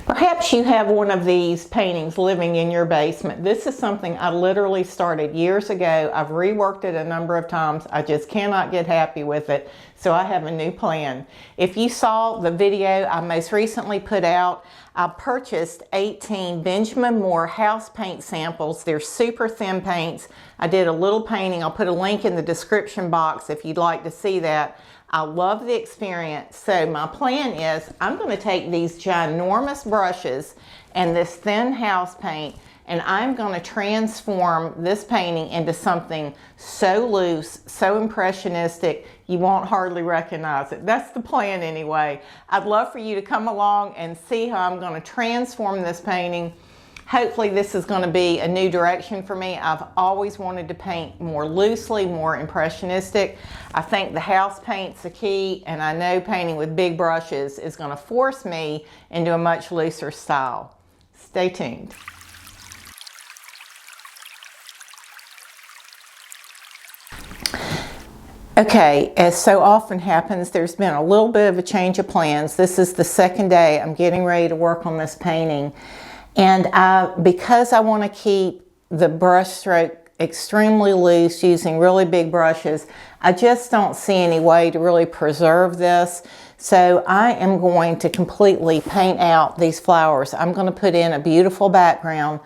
Perhaps you have one of these paintings living in your basement. This is something I literally started years ago. I've reworked it a number of times. I just cannot get happy with it, so I have a new plan. If you saw the video I most recently put out, I purchased 18 Benjamin Moore house paint samples. They're super thin paints. I did a little painting. I'll put a link in the description box if you'd like to see that. I love the experience. So my plan is I'm going to take these ginormous brushes and this thin house paint, and I'm going to transform this painting into something so loose, so impressionistic, you won't hardly recognize it. That's the plan anyway. I'd love for you to come along and see how I'm going to transform this painting. Hopefully this is going to be a new direction for me. I've always wanted to paint more loosely, more impressionistic. I think the house paint's the key, and I know painting with big brushes is going to force me into a much looser style. Stay tuned. Okay, as so often happens, there's been a little bit of a change of plans. This is the second day I'm getting ready to work on this painting. And because I want to keep the brush stroke extremely loose using really big brushes, I just don't see any way to really preserve this. So I am going to completely paint out these flowers. I'm going to put in a beautiful background.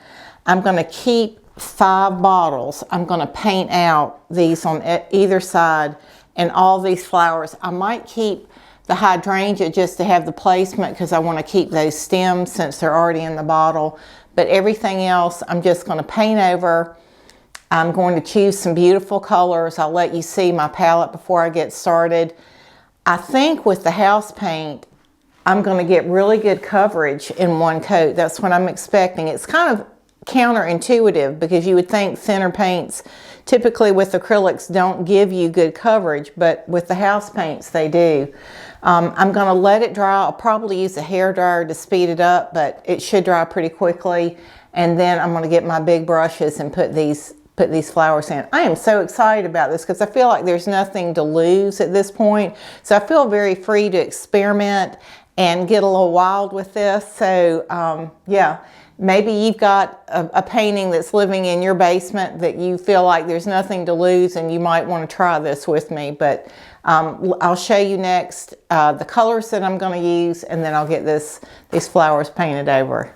I'm going to keep 5 bottles. I'm going to paint out these on either side and all these flowers. I might keep the hydrangea just to have the placement because I want to keep those stems since they're already in the bottle. But everything else I'm just going to paint over. I'm going to choose some beautiful colors. I'll let you see my palette before I get started. I think with the house paint, I'm going to get really good coverage in one coat. That's what I'm expecting. It's kind of counterintuitive because you would think thinner paints typically with acrylics don't give you good coverage, but with the house paints they do. I'm going to let it dry. I'll probably use a hair dryer to speed it up, but it should dry pretty quickly. And then I'm going to get my big brushes and put these flowers in. I am so excited about this because I feel like there's nothing to lose at this point. So I feel very free to experiment and get a little wild with this. So yeah, maybe you've got a painting that's living in your basement that you feel like there's nothing to lose and you might want to try this with me. But I'll show you next the colors that I'm going to use, and then I'll get these flowers painted over.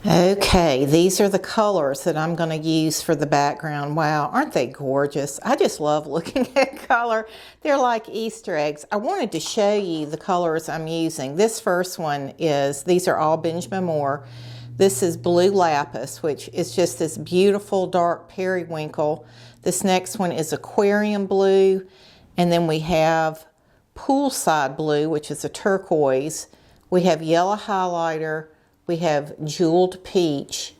Okay, these are the colors that I'm going to use for the background. Wow, aren't they gorgeous? I just love looking at color. They're like Easter eggs. I wanted to show you the colors I'm using. This first one these are all Benjamin Moore. This is Blue Lapis, which is just this beautiful dark periwinkle. This next one is Aquarium Blue. And then we have Poolside Blue, which is a turquoise. We have Yellow Highlighter. We have Jeweled Peach.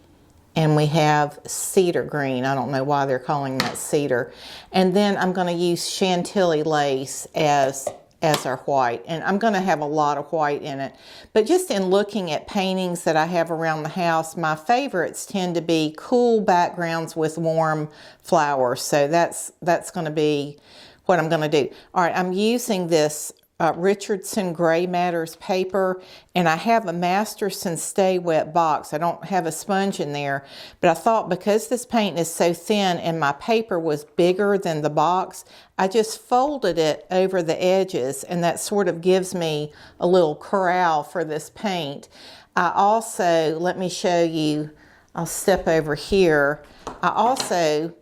And we have Cedar Green. I don't know why they're calling that cedar. And then I'm going to use Chantilly Lace as our white. And I'm going to have a lot of white in it. But just in looking at paintings that I have around the house, my favorites tend to be cool backgrounds with warm flowers. So that's going to be what I'm going to do. All right, I'm using this Richardson Gray Matters paper, and I have a Masterson Stay Wet box. I don't have a sponge in there, but I thought because this paint is so thin and my paper was bigger than the box, I just folded it over the edges, and that sort of gives me a little corral for this paint. I also, let me show you, I'll step over here. I also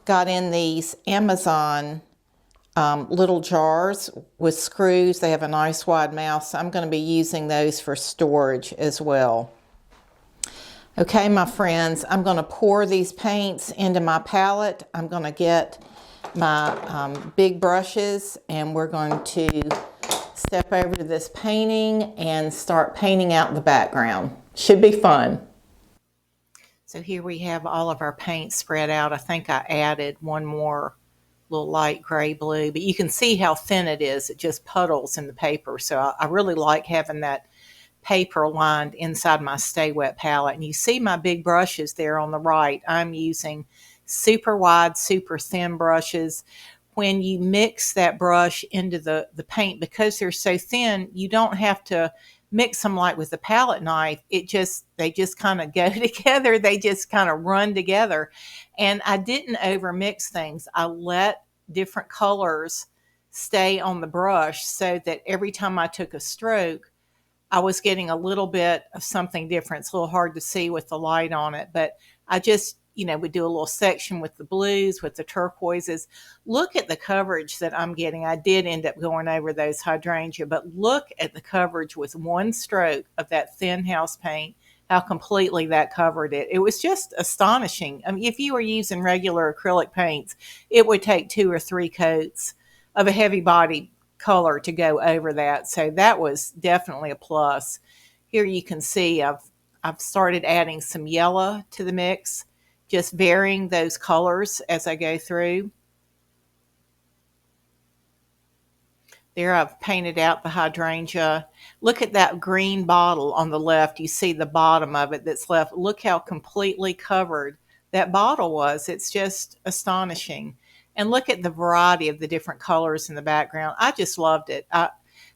got in these Amazon little jars with screws. They have a nice wide mouth, so I'm going to be using those for storage as well. Okay, my friends, I'm going to pour these paints into my palette. I'm going to get my big brushes, and we're going to step over to this painting and start painting out the background. Should be fun. So here we have all of our paint spread out. I think I added one more little light gray blue, but you can see how thin it is. It just puddles in the paper. So I really like having that paper lined inside my Stay Wet palette. And you see my big brushes there on the right. I'm using super wide, super thin brushes. When you mix that brush into the paint, because they're so thin, you don't have to mix them like with a palette knife, they just kind of go together. They just kind of run together. And I didn't over mix things. I let different colors stay on the brush so that every time I took a stroke, I was getting a little bit of something different. It's a little hard to see with the light on it, but I just, would do a little section with the blues, with the turquoises. Look at the coverage that I'm getting. I did end up going over those hydrangea, but look at the coverage with one stroke of that thin house paint, how completely that covered it. It was just astonishing. I mean, if you were using regular acrylic paints, it would take 2 or 3 coats of a heavy body color to go over that. So that was definitely a plus. Here you can see I've started adding some yellow to the mix, just varying those colors as I go through. There I've painted out the hydrangea. Look at that green bottle on the left. You see the bottom of it that's left. Look how completely covered that bottle was. It's just astonishing. And look at the variety of the different colors in the background. I just loved it.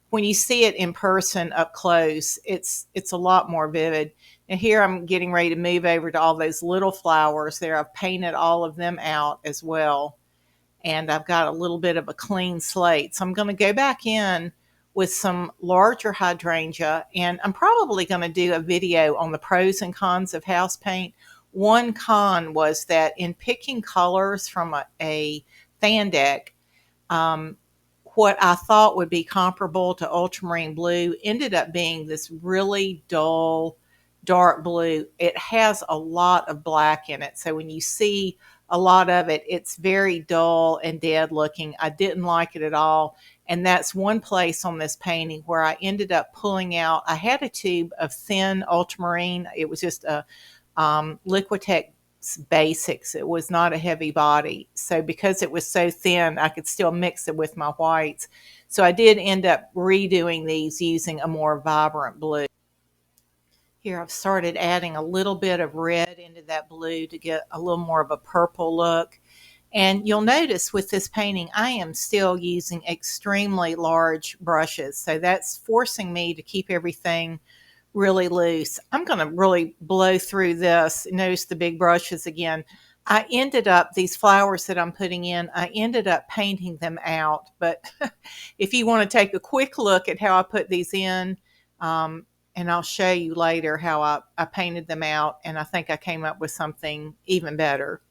When you see it in person up close, it's a lot more vivid. And here I'm getting ready to move over to all those little flowers there. I've painted all of them out as well. And I've got a little bit of a clean slate. So I'm going to go back in with some larger hydrangea, and I'm probably going to do a video on the pros and cons of house paint. One con was that in picking colors from a fan deck, what I thought would be comparable to ultramarine blue ended up being this really dull, dark blue. It has a lot of black in it. So when you see a lot of it, it's very dull and dead looking. I didn't like it at all. And that's one place on this painting where I ended up pulling out. I had a tube of thin ultramarine. It was just a Liquitex Basics. It was not a heavy body. So because it was so thin, I could still mix it with my whites. So I did end up redoing these using a more vibrant blue. Here I've started adding a little bit of red into that blue to get a little more of a purple look. And you'll notice with this painting, I am still using extremely large brushes. So that's forcing me to keep everything really loose. I'm going to really blow through this. Notice the big brushes again. I ended up, these flowers that I'm putting in, I ended up painting them out. But if you want to take a quick look at how I put these in, and I'll show you later how I painted them out, and I think I came up with something even better.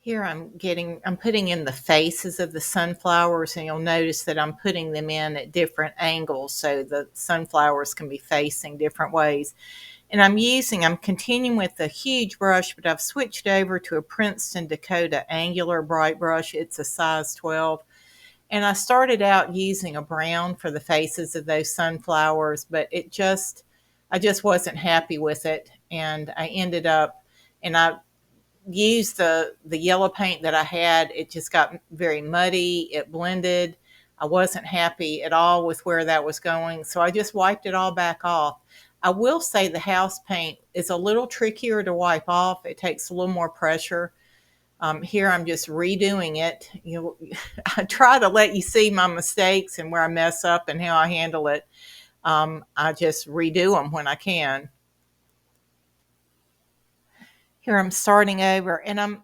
Here I'm putting in the faces of the sunflowers, and you'll notice that I'm putting them in at different angles so the sunflowers can be facing different ways. And I'm continuing with a huge brush, but I've switched over to a Princeton Dakota angular bright brush. It's a size 12. And I started out using a brown for the faces of those sunflowers, but I just wasn't happy with it. And I ended up, and I used the yellow paint that I had. It just got very muddy. It blended. I wasn't happy at all with where that was going. So I just wiped it all back off. I will say the house paint is a little trickier to wipe off. It takes a little more pressure. Here I'm just redoing it. I try to let you see my mistakes and where I mess up and how I handle it. I just redo them when I can. Here I'm starting over, and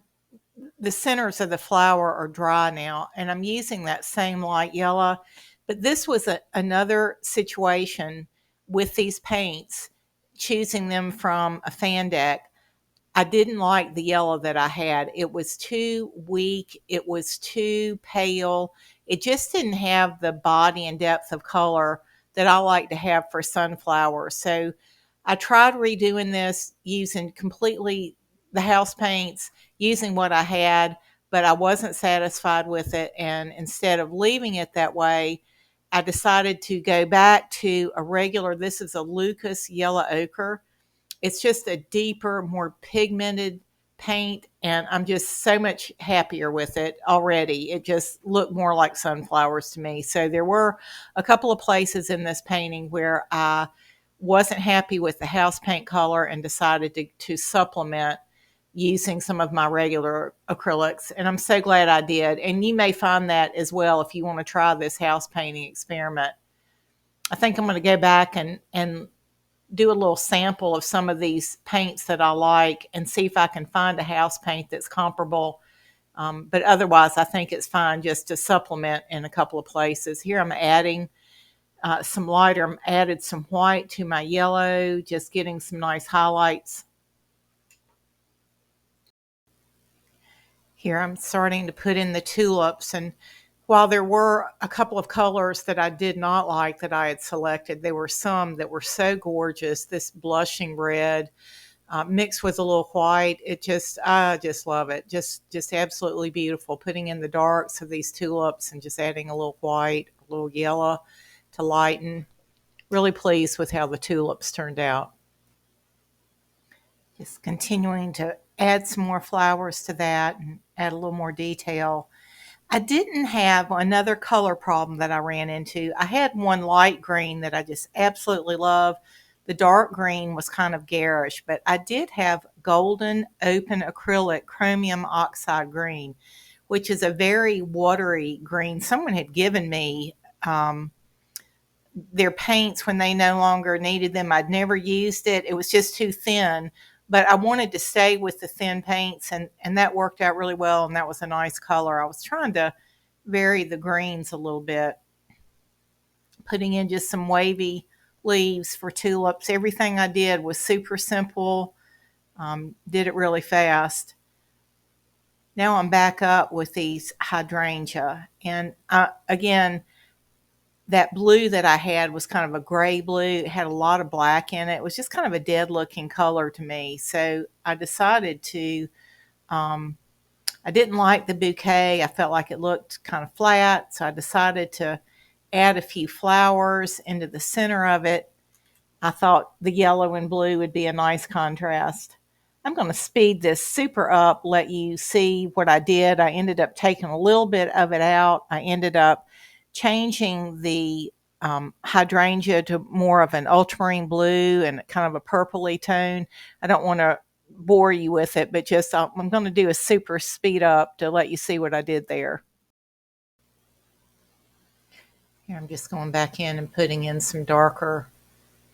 the centers of the flower are dry now, and I'm using that same light yellow. But this was another situation with these paints, choosing them from a fan deck. I didn't like the yellow that I had. It was too weak. It was too pale. It just didn't have the body and depth of color that I like to have for sunflowers. So I tried redoing this using completely the house paints, using what I had, but I wasn't satisfied with it. And instead of leaving it that way, I decided to go back to a regular, this is a Luscious yellow ochre. It's just a deeper, more pigmented paint, and I'm just so much happier with it already. It just looked more like sunflowers to me. So there were a couple of places in this painting where I wasn't happy with the house paint color and decided to supplement using some of my regular acrylics. And I'm so glad I did. And you may find that as well if you want to try this house painting experiment. I think I'm going to go back and do a little sample of some of these paints that I like and see if I can find a house paint that's comparable. But otherwise, I think it's fine just to supplement in a couple of places. Here I'm adding some lighter. I added some white to my yellow, just getting some nice highlights. Here I'm starting to put in the tulips, and while there were a couple of colors that I did not like that I had selected, there were some that were so gorgeous. This blushing red mixed with a little white, I just love it. Just absolutely beautiful. Putting in the darks of these tulips and just adding a little white, a little yellow to lighten. Really pleased with how the tulips turned out. Just continuing to add some more flowers to that and add a little more detail. I didn't have another color problem that I ran into. I had one light green that I just absolutely love. The dark green was kind of garish, but I did have golden open acrylic chromium oxide green, which is a very watery green. Someone had given me their paints when they no longer needed them. I'd never used it. It was just too thin, but I wanted to stay with the thin paints, and that worked out really well, and that was a nice color. I was trying to vary the greens a little bit, putting in just some wavy leaves for tulips. Everything I did was super simple, did it really fast. Now I'm back up with these hydrangea, and again, that blue that I had was kind of a gray blue. It had a lot of black in it. It was just kind of a dead looking color to me. So I decided to, I didn't like the bouquet. I felt like it looked kind of flat. So I decided to add a few flowers into the center of it. I thought the yellow and blue would be a nice contrast. I'm going to speed this super up, let you see what I did. I ended up taking a little bit of it out. I ended up changing the hydrangea to more of an ultramarine blue and kind of a purpley tone. I don't want to bore you with it, but just I'm going to do a super speed up to let you see what I did there. Here I'm just going back in and putting in some darker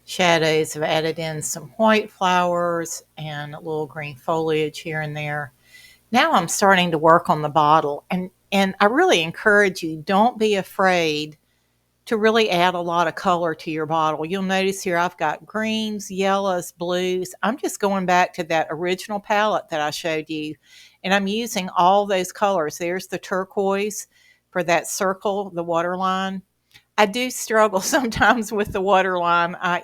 shadows. I've added in some white flowers and a little green foliage here and there. Now I'm starting to work on the bottle, and I really encourage you, don't be afraid to really add a lot of color to your bottle. You'll notice here I've got greens, yellows, blues. I'm just going back to that original palette that I showed you, and I'm using all those colors. There's the turquoise for that circle, the waterline. I do struggle sometimes with the waterline. I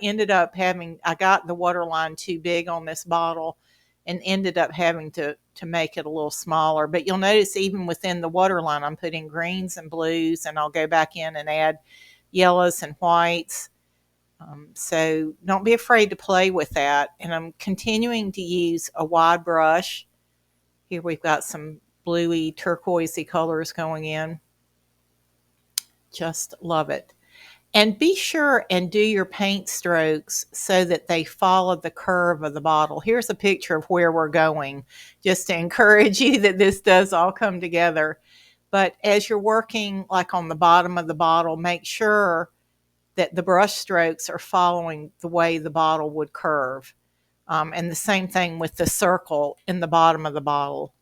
got the waterline too big on this bottle and ended up having to make it a little smaller. But you'll notice even within the waterline, I'm putting greens and blues, and I'll go back in and add yellows and whites. So don't be afraid to play with that. And I'm continuing to use a wide brush. Here we've got some bluey, turquoisey colors going in. Just love it. And be sure and do your paint strokes so that they follow the curve of the bottle. Here's a picture of where we're going, just to encourage you that this does all come together. But as you're working like on the bottom of the bottle, make sure that the brush strokes are following the way the bottle would curve. And the same thing with the circle in the bottom of the bottle.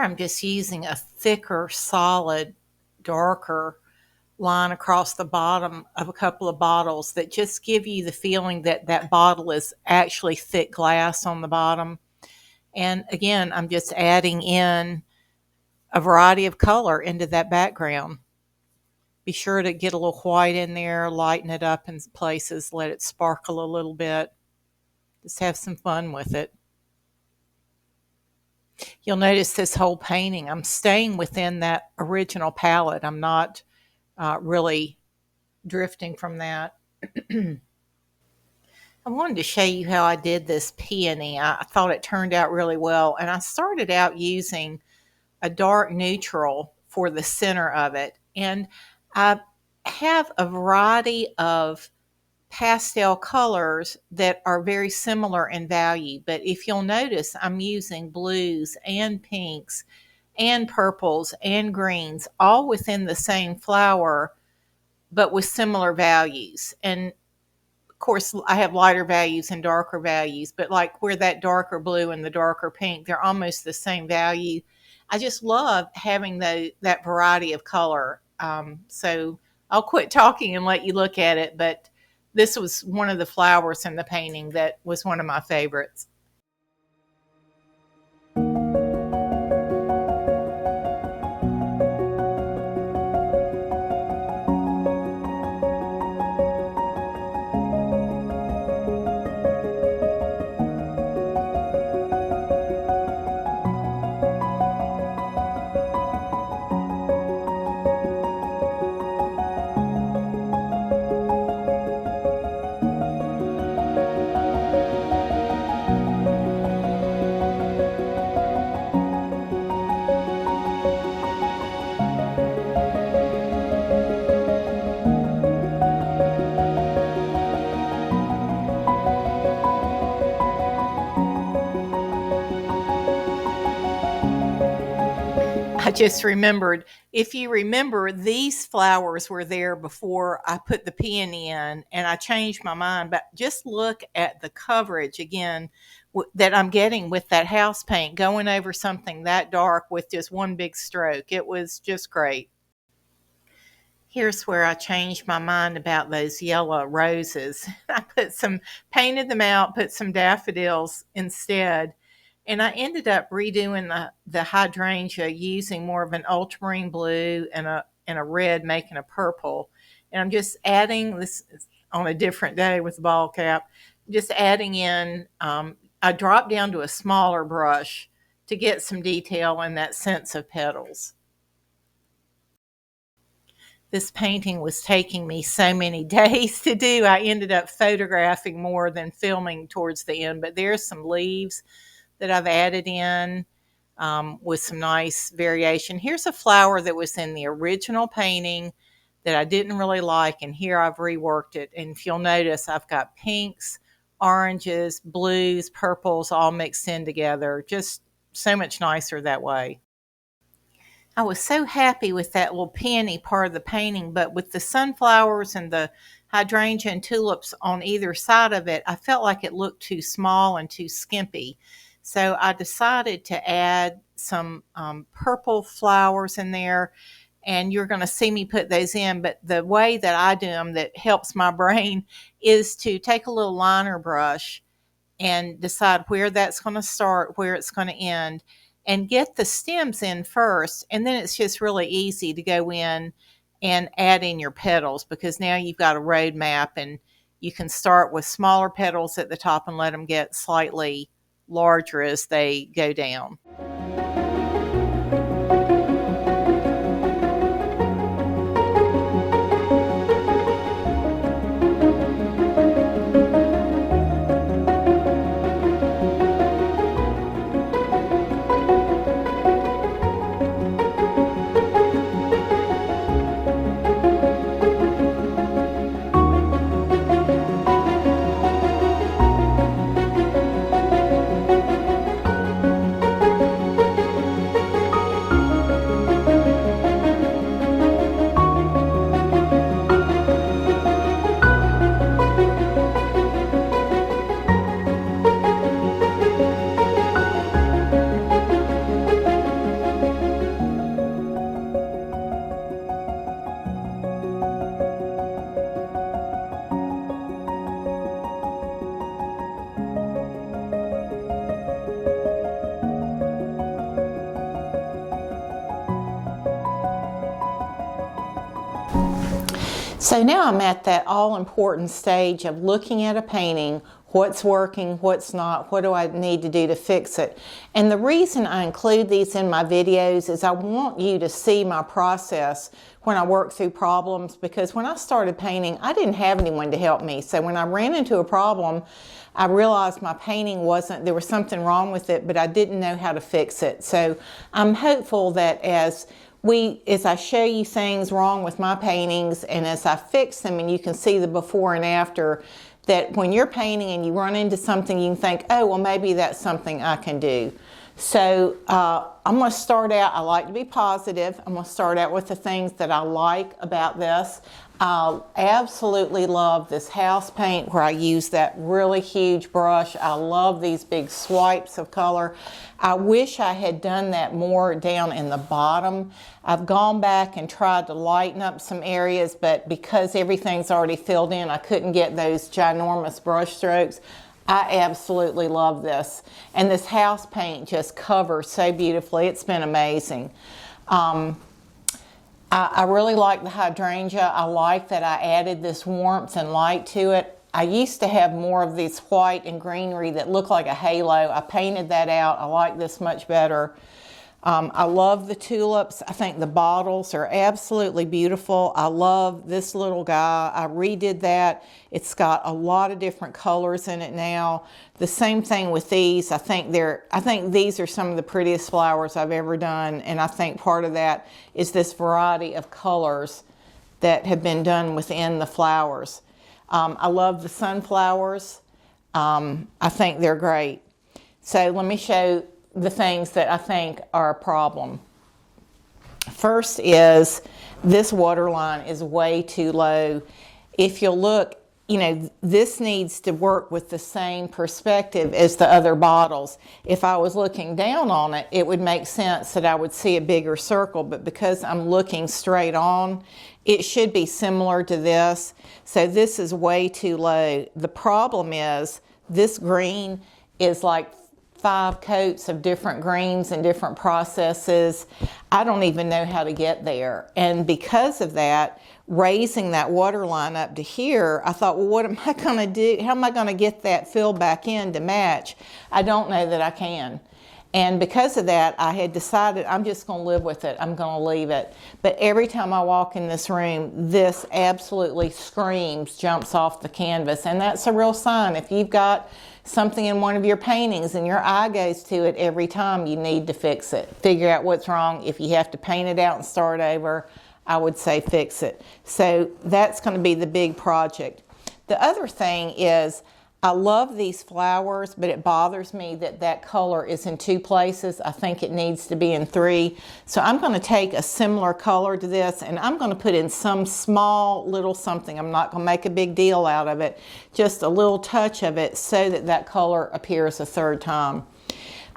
here I'm just using a thicker, solid, darker line across the bottom of a couple of bottles that just give you the feeling that that bottle is actually thick glass on the bottom. And again, I'm just adding in a variety of color into that background. Be sure to get a little white in there, lighten it up in places, let it sparkle a little bit. Just have some fun with it. You'll notice this whole painting, I'm staying within that original palette. I'm not really drifting from that. I wanted to show you how I did this peony. I thought it turned out really well. And I started out using a dark neutral for the center of it. And I have a variety of pastel colors that are very similar in value. But if you'll notice, I'm using blues and pinks and purples and greens all within the same flower, but with similar values. And of course, I have lighter values and darker values, but like where that darker blue and the darker pink, they're almost the same value. I just love having that variety of color. So I'll quit talking and let you look at it, but this was one of the flowers in the painting that was one of my favorites. I just remembered, if you remember, these flowers were there before I put the peony in, and I changed my mind. But just look at the coverage again that I'm getting with that house paint, going over something that dark with just one big stroke. It was just great. Here's where I changed my mind about those yellow roses. I painted them out, put some daffodils instead. And I ended up redoing the hydrangea using more of an ultramarine blue and a red, making a purple. And I'm just adding this on a different day with the ball cap, just adding in, I dropped down to a smaller brush to get some detail and that sense of petals. This painting was taking me so many days to do. I ended up photographing more than filming towards the end, but there's some leaves that I've added in with some nice variation. Here's a flower that was in the original painting that I didn't really like, and here I've reworked it. And if you'll notice, I've got pinks, oranges, blues, purples all mixed in together. Just so much nicer that way. I was so happy with that little peony part of the painting, but with the sunflowers and the hydrangea and tulips on either side of it, I felt like it looked too small and too skimpy. So I decided to add some purple flowers in there, and you're going to see me put those in. But the way that I do them that helps my brain is to take a little liner brush and decide where that's going to start, where it's going to end, and get the stems in first. And then it's just really easy to go in and add in your petals, because now you've got a road map, and you can start with smaller petals at the top and let them get slightly larger as they go down. So now I'm at that all-important stage of looking at a painting, what's working, what's not, what do I need to do to fix it. And the reason I include these in my videos is I want you to see my process when I work through problems, because when I started painting, I didn't have anyone to help me. So when I ran into a problem, I realized my painting there was something wrong with it, but I didn't know how to fix it. So I'm hopeful that as I show you things wrong with my paintings and as I fix them and you can see the before and after, that when you're painting and you run into something, you can think, oh, well, maybe that's something I can do. So I'm going to start out, I like to be positive. I'm going to start out with the things that I like about this. I absolutely love this house paint where I use that really huge brush. I love these big swipes of color. I wish I had done that more down in the bottom. I've gone back and tried to lighten up some areas, but because everything's already filled in, I couldn't get those ginormous brush strokes. I absolutely love this. And this house paint just covers so beautifully. It's been amazing. I really like the hydrangea. I like that I added this warmth and light to it. I used to have more of this white and greenery that looked like a halo. I painted that out. I like this much better. I love the tulips. I think the bottles are absolutely beautiful. I love this little guy. I redid that. It's got a lot of different colors in it now. The same thing with these. I think these are some of the prettiest flowers I've ever done, and I think part of that is this variety of colors that have been done within the flowers. I love the sunflowers. I think they're great. So let me show the things that I think are a problem. First is this waterline is way too low. If you'll look, you know, this needs to work with the same perspective as the other bottles. If I was looking down on it, it would make sense that I would see a bigger circle, but because I'm looking straight on, it should be similar to this. So this is way too low. The problem is this green is like 5 coats of different greens and different processes. I don't even know how to get there. And because of that, raising that water line up to here, I thought, well, what am I going to do? How am I going to get that filled back in to match? I don't know that I can. And because of that, I had decided I'm just going to live with it. I'm going to leave it. But every time I walk in this room, this absolutely screams, jumps off the canvas. And that's a real sign. If you've got something in one of your paintings and your eye goes to it every time, you need to fix it. Figure out what's wrong. If you have to paint it out and start over, I would say fix it. So that's going to be the big project. The other thing is, I love these flowers, but it bothers me that that color is in 2 places. I think it needs to be in 3. So I'm going to take a similar color to this and I'm going to put in some small little something. I'm not going to make a big deal out of it, just a little touch of it so that that color appears a 3rd time.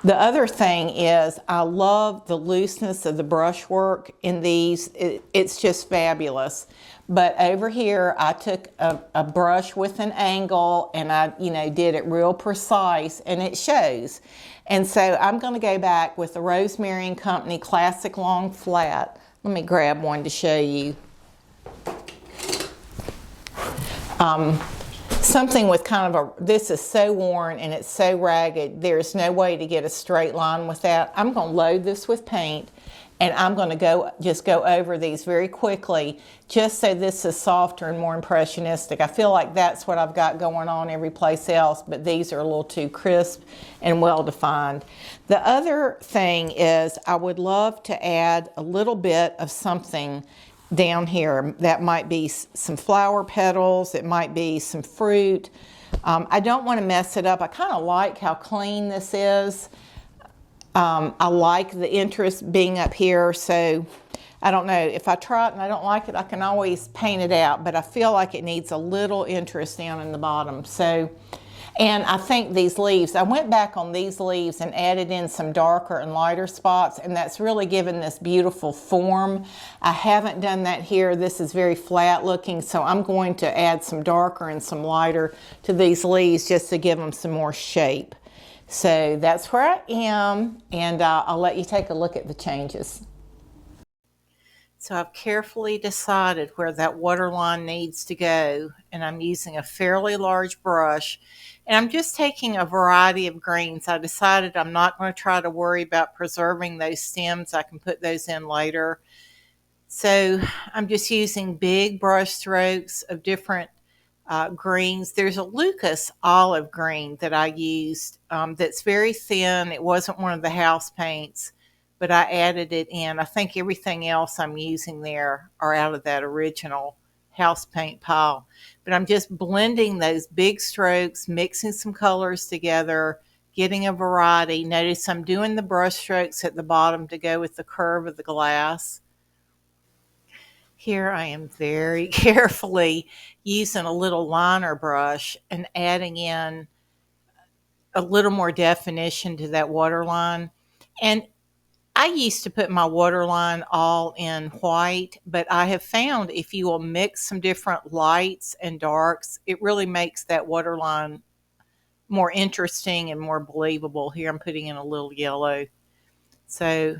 The other thing is I love the looseness of the brushwork in these. It's just fabulous. But over here, I took a brush with an angle and I, did it real precise and it shows. And so I'm going to go back with the Rosemary & Company Classic Long Flat. Let me grab one to show you. Something with kind of this is so worn and it's so ragged, there's no way to get a straight line with that. I'm going to load this with paint and I'm going to just go over these very quickly just so this is softer and more impressionistic. I feel like that's what I've got going on every place else, but these are a little too crisp and well defined. The other thing is I would love to add a little bit of something down here. That might be some flower petals, it might be some fruit. I don't want to mess it up. I kind of like how clean this is. I like the interest being up here, so I don't know. If I try it and I don't like it, I can always paint it out, but I feel like it needs a little interest down in the bottom. So, and I think these leaves, I went back on these leaves and added in some darker and lighter spots, and that's really given this beautiful form. I haven't done that here. This is very flat looking, so I'm going to add some darker and some lighter to these leaves just to give them some more shape. So that's where I am, and I'll let you take a look at the changes. So I've carefully decided where that waterline needs to go, and I'm using a fairly large brush, and I'm just taking a variety of greens. I decided I'm not going to try to worry about preserving those stems. I can put those in later. So I'm just using big brush strokes of different greens. There's a Lucas olive green that I used that's very thin. It wasn't one of the house paints, but I added it in. I think everything else I'm using there are out of that original house paint pile. But I'm just blending those big strokes, mixing some colors together, getting a variety. Notice I'm doing the brush strokes at the bottom to go with the curve of the glass. Here I am very carefully using a little liner brush and adding in a little more definition to that waterline. And I used to put my waterline all in white, but I have found if you will mix some different lights and darks, it really makes that waterline more interesting and more believable. Here I'm putting in a little yellow. So,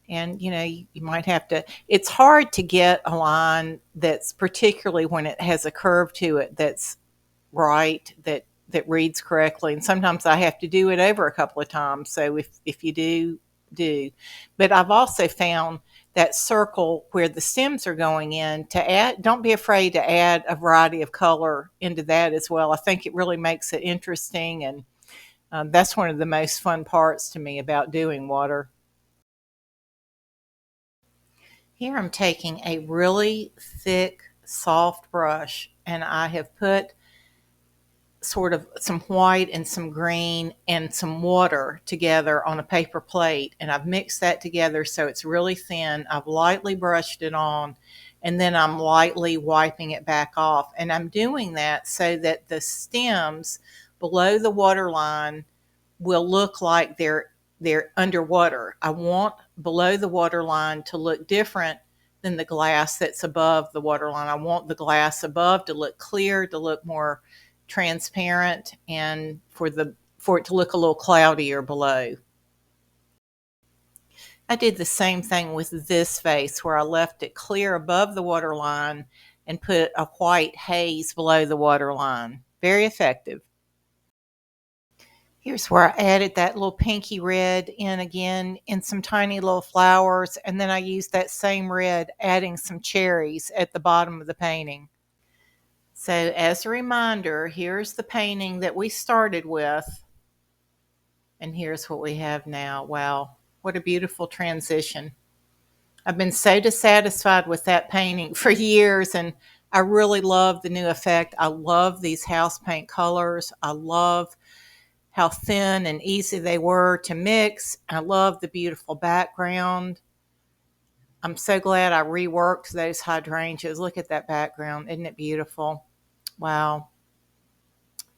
and you might have to, it's hard to get a line that's, particularly when it has a curve to it, that's right, that reads correctly. And sometimes I have to do it over a couple of times. So if you do. But I've also found that circle where the stems are going in to add, don't be afraid to add a variety of color into that as well. I think it really makes it interesting, and that's one of the most fun parts to me about doing water. Here I'm taking a really thick, soft brush, and I have put sort of some white and some green and some water together on a paper plate, and I've mixed that together so it's really thin. I've lightly brushed it on, and then I'm lightly wiping it back off, and I'm doing that so that the stems below the waterline will look like they're underwater. I want below the waterline to look different than the glass that's above the waterline. I want the glass above to look clear, to look more transparent, and for it to look a little cloudier below. I did the same thing with this face, where I left it clear above the waterline and put a white haze below the waterline. Very effective. Here's where I added that little pinky red in again in some tiny little flowers, and then I used that same red adding some cherries at the bottom of the painting. So as a reminder, here's the painting that we started with, and here's what we have now. Wow, what a beautiful transition. I've been so dissatisfied with that painting for years, and I really love the new effect. I love these house paint colors. I love how thin and easy they were to mix. I love the beautiful background. I'm so glad I reworked those hydrangeas. Look at that background. Isn't it beautiful? Wow.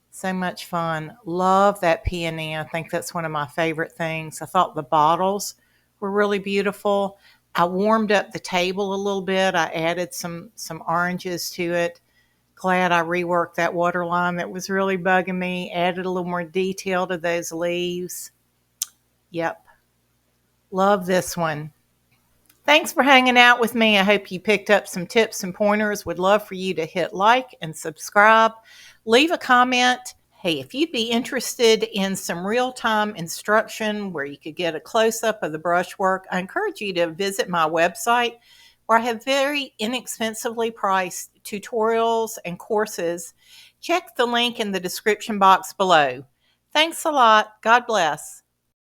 So much fun. Love that peony. I think that's one of my favorite things. I thought the bottles were really beautiful. I warmed up the table a little bit. I added some oranges to it. Glad I reworked that waterline that was really bugging me. Added a little more detail to those leaves. Yep. Love this one. Thanks for hanging out with me. I hope you picked up some tips and pointers. Would love for you to hit like and subscribe. Leave a comment. Hey, if you'd be interested in some real-time instruction where you could get a close-up of the brushwork, I encourage you to visit my website, where I have very inexpensively priced tutorials and courses. Check the link in the description box below. Thanks a lot. God bless.